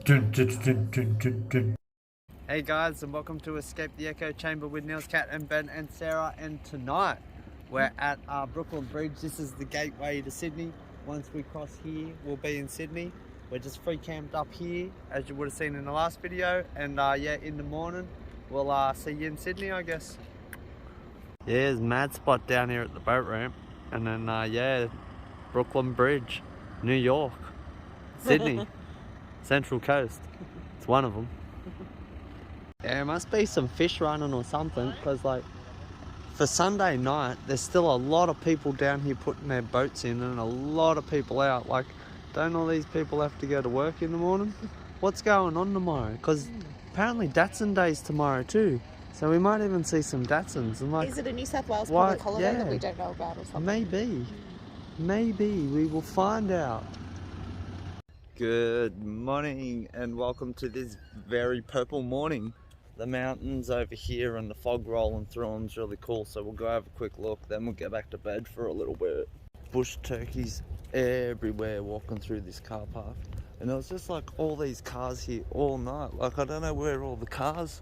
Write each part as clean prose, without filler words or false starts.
Hey guys, and welcome to Escape the Echo Chamber with Neil's Cat and Ben and Sarah. And tonight we're at Brooklyn Bridge. This is the gateway to Sydney. Once we cross here, we'll be in Sydney. We're just free camped up here, as you would have seen in the last video. And yeah, in the morning we'll see you in Sydney, I guess. Yeah, there's a mad spot down here at the boat ramp, and then yeah, Brooklyn Bridge, New York, Sydney, Central Coast. It's one of them. Yeah, there must be some fish running or something, because like for Sunday night there's still a lot of people down here putting their boats in and a lot of people out. Like, don't all these people have to go to work in the morning? What's going on tomorrow? Because apparently Datsun Day's tomorrow too, so we might even see some Datsuns. And like, is it a New South Wales public holiday that we don't know about or something? Maybe we will find out. Good morning and welcome to this very purple morning. The mountains over here and the fog rolling through them is really cool, so we'll go have a quick look, then we'll get back to bed for a little bit. Bush turkeys everywhere walking through this car park, and it was just like all these cars here all night. Like, I don't know where all the cars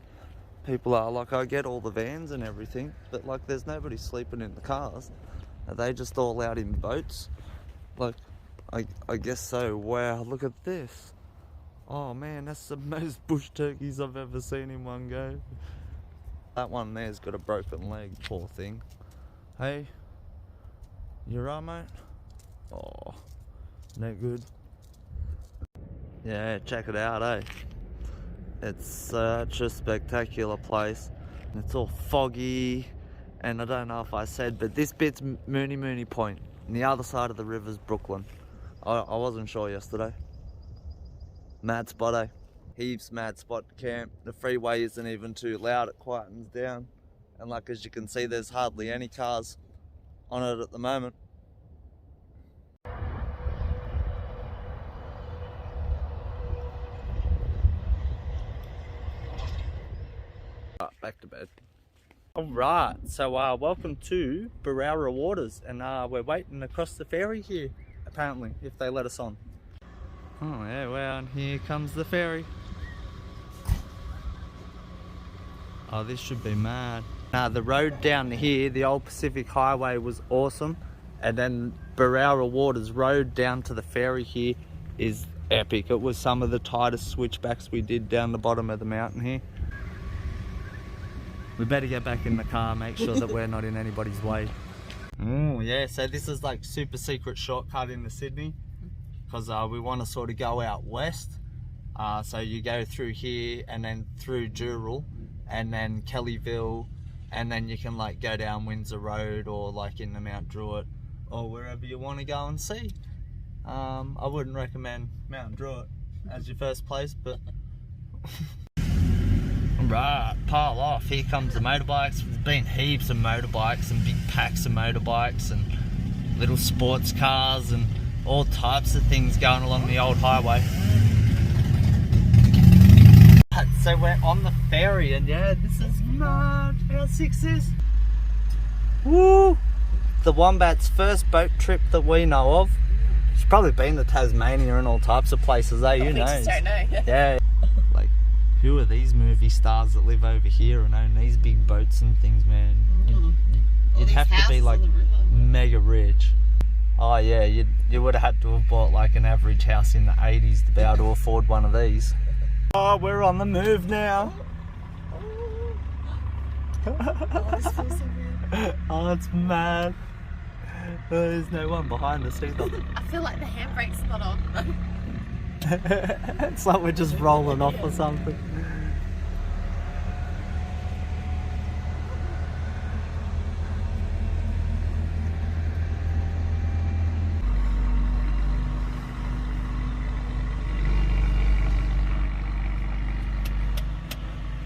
people are. Like, I get all the vans and everything, but like there's nobody sleeping in the cars. Are they just all out in boats? Like, I guess so. Wow, look at this. Oh man, that's the most bush turkeys I've ever seen in one go. That one there's got a broken leg, poor thing. Hey, you right, mate? Oh, no good. Yeah, check it out, eh? It's such a spectacular place. It's all foggy, and I don't know if I said, but this bit's Mooney Point, and the other side of the river's Brooklyn. I wasn't sure yesterday. Mad spot, eh? Heaps mad spot to camp. The freeway isn't even too loud, it quietens down. And like, as you can see, there's hardly any cars on it at the moment. Right, back to bed. Alright, so welcome to BEROWRA waters, and we're waiting across the ferry here, apparently, if they let us on. Oh yeah, well, and here comes the ferry. Oh, this should be mad. The road down here, the old Pacific Highway, was awesome, and then BEROWRA waters road down to the ferry here is epic. It was some of the tightest switchbacks we did down the bottom of the mountain here. We better get back in the car, make sure that we're not in anybody's way. Oh yeah, so this is like super secret shortcut into Sydney, because we want to sort of go out west. So you go through here and then through Dural and then Kellyville, and then you can like go down Windsor Road or like into Mount Druitt or wherever you want to go and see. I wouldn't recommend Mount Druitt as your first place, but right, pile off. Here comes the motorbikes. There's been heaps of motorbikes and big packs of motorbikes and little sports cars and all types of things going along the old highway. So we're on the ferry, and yeah, this is mad. How sick is this? Woo! The Wombat's first boat trip that we know of. She's probably been to Tasmania and all types of places, eh? You know. Just don't know. Yeah. Like, who are these movie stars that live over here and own these big boats and things, man? You'd have to be like mega rich. Oh yeah, you would have had to have bought like an average house in the 80s to be able to afford one of these. Oh, we're on the move now. Oh, this feels so weird. Oh, it's mad. There's no one behind us either. I feel like the handbrake's not on. It's like we're just rolling off or something.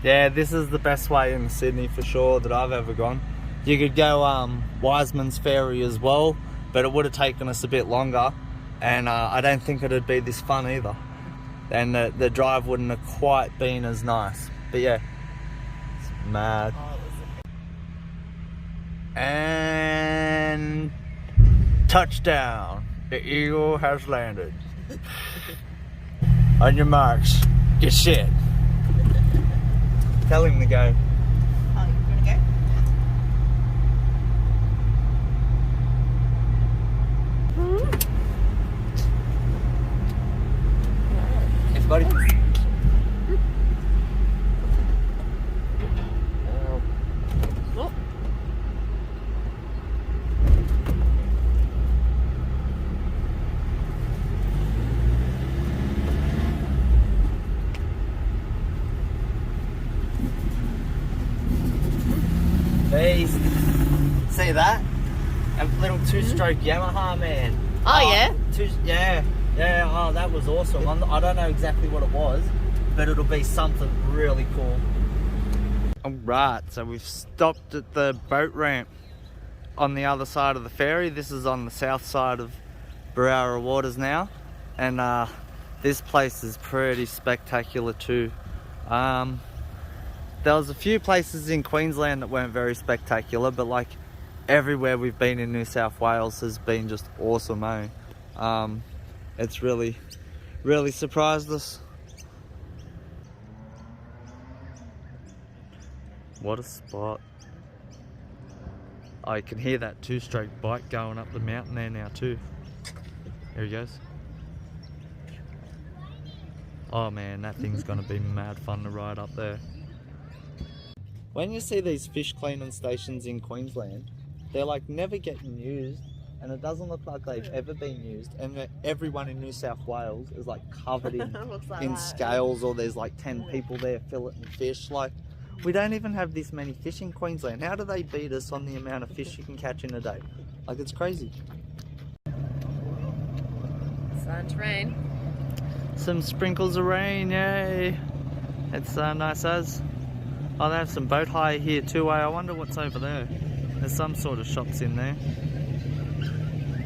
Yeah, this is the best way in Sydney for sure that I've ever gone. You could go Wiseman's Ferry as well, but it would have taken us a bit longer, and I don't think it'd be this fun either. And the drive wouldn't have quite been as nice. But yeah, it's mad. And touchdown. The eagle has landed. On your marks, get set. Tell him to go. Oh, you want to go? Yes, buddy. Oh. Beast. See that? A little two-stroke Yamaha, man. Oh, yeah? Yeah. Oh, that was awesome. I don't know exactly what it was, but it'll be something really cool. Alright, so we've stopped at the boat ramp on the other side of the ferry. This is on the south side of BEROWRA waters now, and this place is pretty spectacular too. There was a few places in Queensland that weren't very spectacular, but like everywhere we've been in New South Wales has been just awesome, eh? It's really surprised us. What a spot. I can hear that two-stroke bike going up the mountain there now too. Here he goes. Oh man, that thing's gonna be mad fun to ride up there. When you see these fish cleaning stations in Queensland, they're like never getting used, and it doesn't look like they've ever been used, and everyone in New South Wales is like covered in scales, or there's like 10 people there filleting fish. Like, we don't even have this many fish in Queensland. How do they beat us on the amount of fish you can catch in a day? Like, it's crazy. Starting to rain. Some sprinkles of rain, yay! It's nice as. Oh, they have some boat hire here too, eh? I wonder what's over there. There's some sort of shops in there.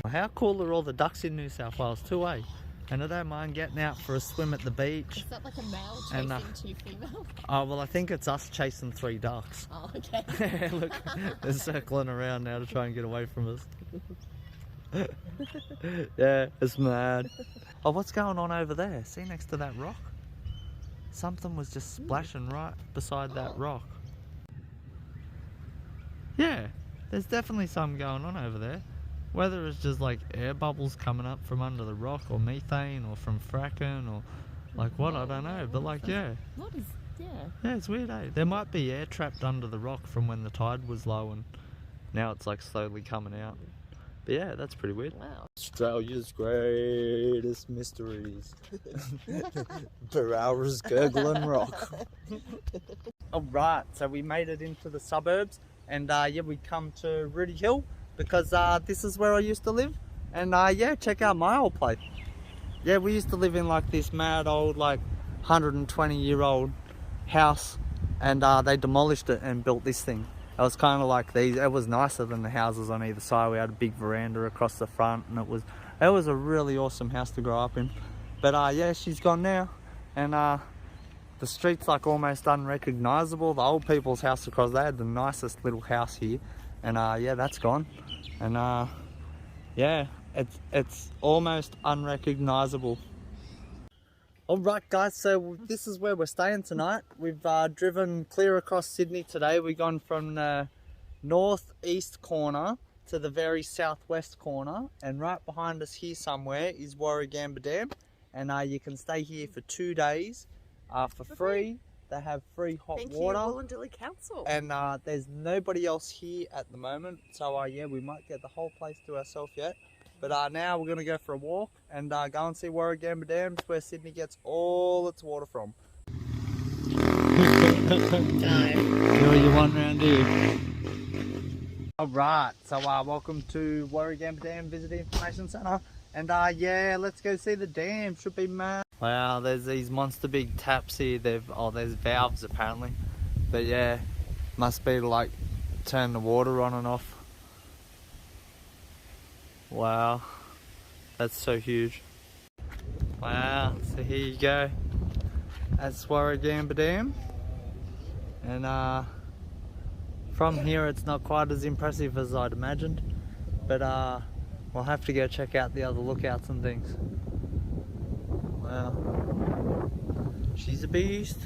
How cool are all the ducks in New South Wales too, eh? And I don't mind getting out for a swim at the beach. Is that like a male chasing 2 females? Oh, well, I think it's us chasing 3 ducks. Oh, okay. Look, they're circling around now to try and get away from us. Yeah, it's mad. Oh, what's going on over there? See next to that rock? Something was just splashing right beside that rock. Yeah, there's definitely something going on over there. Whether it's just like air bubbles coming up from under the rock, or methane, or from fracking, or like what, I don't know. But like, yeah. What is, yeah. Yeah, it's weird, eh? There might be air trapped under the rock from when the tide was low, and now it's like slowly coming out. But yeah, that's pretty weird. Wow. Australia's greatest mysteries. BEROWRA's gurgling rock. Alright, so we made it into the suburbs, and yeah, we come to Rooty Hill because this is where I used to live. And yeah, check out my old place. Yeah, we used to live in like this mad old, like 120-year-old house, and they demolished it and built this thing. It was kind of like these. It was nicer than the houses on either side. We had a big veranda across the front, and it was a really awesome house to grow up in. But yeah, she's gone now, and the street's like almost unrecognizable. The old people's house across there had the nicest little house here, and yeah, that's gone, and yeah, it's almost unrecognizable. Alright guys, so this is where we're staying tonight. We've driven clear across Sydney today. We've gone from the northeast corner to the very southwest corner, and right behind us here somewhere is Warragamba Dam, and you can stay here for 2 days for free. They have free hot water. Thank you, Warragamba Council. And there's nobody else here at the moment, so yeah, we might get the whole place to ourselves yet. But now we're going to go for a walk and go and see Warragamba Dam, where Sydney gets all its water from. Do you want round here? Alright, so welcome to Warragamba Dam Visitor Information Centre. And yeah, let's go see the dam. Should be mad. Wow, there's these monster big taps here. There's valves apparently. But yeah, must be to like turn the water on and off. Wow, that's so huge. Wow, so here you go. That's Warragamba Dam. And from here it's not quite as impressive as I'd imagined. But we'll have to go check out the other lookouts and things. She's a beast.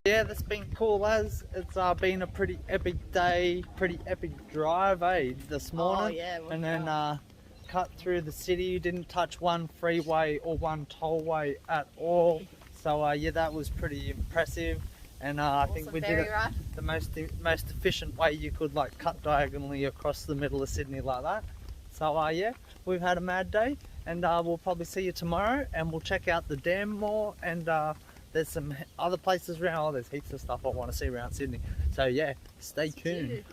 Yeah, that's been cool as it's been a pretty epic day, pretty epic drive, this morning. Oh yeah, and then cut through the city, didn't touch one freeway or one tollway at all. So yeah, that was pretty impressive. And I think we did it the most efficient way you could, like cut diagonally across the middle of Sydney like that. So yeah, we've had a mad day, and we'll probably see you tomorrow, and we'll check out the dam more, and there's some other places around. Oh, there's heaps of stuff I want to see around Sydney. So yeah, stay tuned.